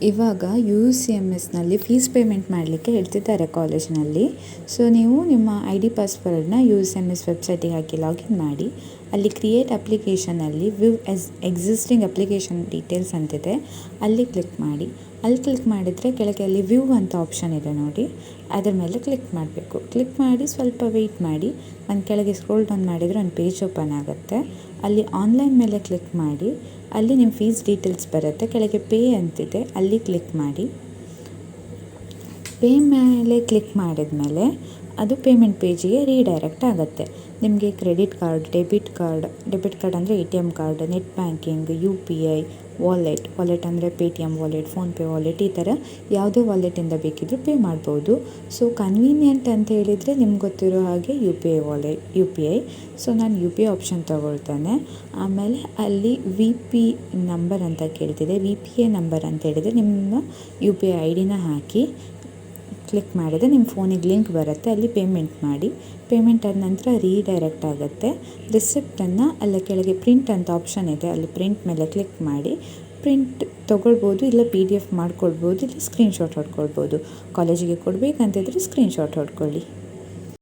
ಇವಾಗ UCMSನಲ್ಲಿ fees payment ಮಾಡಲಿಕ್ಕೆ ಹೇಳ್ತಿದ್ದಾರೆ ಕಾಲೇಜ್ನಲ್ಲಿ. ಸೊ ನೀವು ನಿಮ್ಮ ID ಪಾಸ್ವರ್ಡ್ನ UCMS ವೆಬ್ಸೈಟಿಗೆ ಹಾಕಿ ಲಾಗಿನ್ ಮಾಡಿ. ಅಲ್ಲಿ ಕ್ರಿಯೇಟ್ ಅಪ್ಲಿಕೇಶನಲ್ಲಿ ವ್ಯೂ ಎಕ್ಸಿಸ್ಟಿಂಗ್ ಅಪ್ಲಿಕೇಶನ್ ಡೀಟೇಲ್ಸ್ ಅಂತಿದೆ, ಅಲ್ಲಿ ಕ್ಲಿಕ್ ಮಾಡಿ. ಅಲ್ಲಿ ಕ್ಲಿಕ್ ಮಾಡಿದರೆ ಕೆಳಗೆ ಅಲ್ಲಿ ವ್ಯೂ ಅಂತ ಆಪ್ಷನ್ ಇದೆ ನೋಡಿ, ಅದರ ಮೇಲೆ ಕ್ಲಿಕ್ ಮಾಡಬೇಕು. ಕ್ಲಿಕ್ ಮಾಡಿ ಸ್ವಲ್ಪ ವೆಯ್ಟ್ ಮಾಡಿ. ಒಂದು ಕೆಳಗೆ ಸ್ಕ್ರೋಲ್ ಡೌನ್ ಮಾಡಿದರೆ ಒಂದು ಪೇಜ್ ಓಪನ್ ಆಗುತ್ತೆ. ಅಲ್ಲಿ ಆನ್ಲೈನ್ ಮೇಲೆ ಕ್ಲಿಕ್ ಮಾಡಿ. ಅಲ್ಲಿ ನಿಮ್ಮ ಫೀಸ್ ಡೀಟೇಲ್ಸ್ ಬರುತ್ತೆ. ಕೆಳಗೆ ಪೇ ಅಂತಿದೆ, ಅಲ್ಲಿ ಕ್ಲಿಕ್ ಮಾಡಿ. ಪೇ ಮೇಲೆ ಕ್ಲಿಕ್ ಮಾಡಿದ ಮೇಲೆ ಅದು ಪೇಮೆಂಟ್ ಪೇಜಿಗೆ ರೀಡೈರೆಕ್ಟ್ ಆಗುತ್ತೆ. ನಿಮಗೆ ಕ್ರೆಡಿಟ್ ಕಾರ್ಡ್, ಡೆಬಿಟ್ ಕಾರ್ಡ್ ಅಂದರೆ ATM card, net banking, UPI, wallet ಅಂದರೆ ಪೇಟಿಎಮ್ ವಾಲೆಟ್, ಫೋನ್ಪೇ ವಾಲೆಟ್, ಈ ಥರ ಯಾವುದೇ ವಾಲೆಟಿಂದ ಬೇಕಿದ್ದರೂ ಪೇ ಮಾಡ್ಬೋದು. ಸೊ ಕನ್ವೀನಿಯೆಂಟ್ ಅಂತ ಹೇಳಿದರೆ ನಿಮ್ಗೆ ಗೊತ್ತಿರೋ ಹಾಗೆ UPI. ಸೊ ನಾನು UPI ಆಪ್ಷನ್ ತೊಗೊಳ್ತೇನೆ. ಆಮೇಲೆ ಅಲ್ಲಿ VP ನಂಬರ್ ಅಂತ ಕೇಳ್ತಿದೆ. VPA ನಂಬರ್ ಅಂತ ಹೇಳಿದರೆ ನಿಮ್ಮ UPI ID ಹಾಕಿ ಕ್ಲಿಕ್ ಮಾಡಿದರೆ ನಿಮ್ಮ ಫೋನಿಗೆ ಲಿಂಕ್ ಬರುತ್ತೆ, ಅಲ್ಲಿ ಪೇಮೆಂಟ್ ಮಾಡಿ. ಪೇಮೆಂಟ್ ಆದ ನಂತರ ರೀಡೈರೆಕ್ಟ್ ಆಗುತ್ತೆ. ರಿಸಿಪ್ಟನ್ನು ಅಲ್ಲ ಕೆಳಗೆ ಪ್ರಿಂಟ್ ಅಂತ ಆಪ್ಷನ್ ಇದೆ, ಅಲ್ಲಿ ಪ್ರಿಂಟ್ ಮೇಲೆ ಕ್ಲಿಕ್ ಮಾಡಿ. ಪ್ರಿಂಟ್ ತೊಗೊಳ್ಬೋದು, ಇಲ್ಲ PDF ಮಾಡ್ಕೊಳ್ಬೋದು, ಇಲ್ಲ ಸ್ಕ್ರೀನ್ಶಾಟ್ ಹೊಡ್ಕೊಳ್ಬೋದು. ಕಾಲೇಜಿಗೆ ಕೊಡಬೇಕಂತಿದ್ರೆ ಸ್ಕ್ರೀನ್ಶಾಟ್ ಹೊಡ್ಕೊಳ್ಳಿ.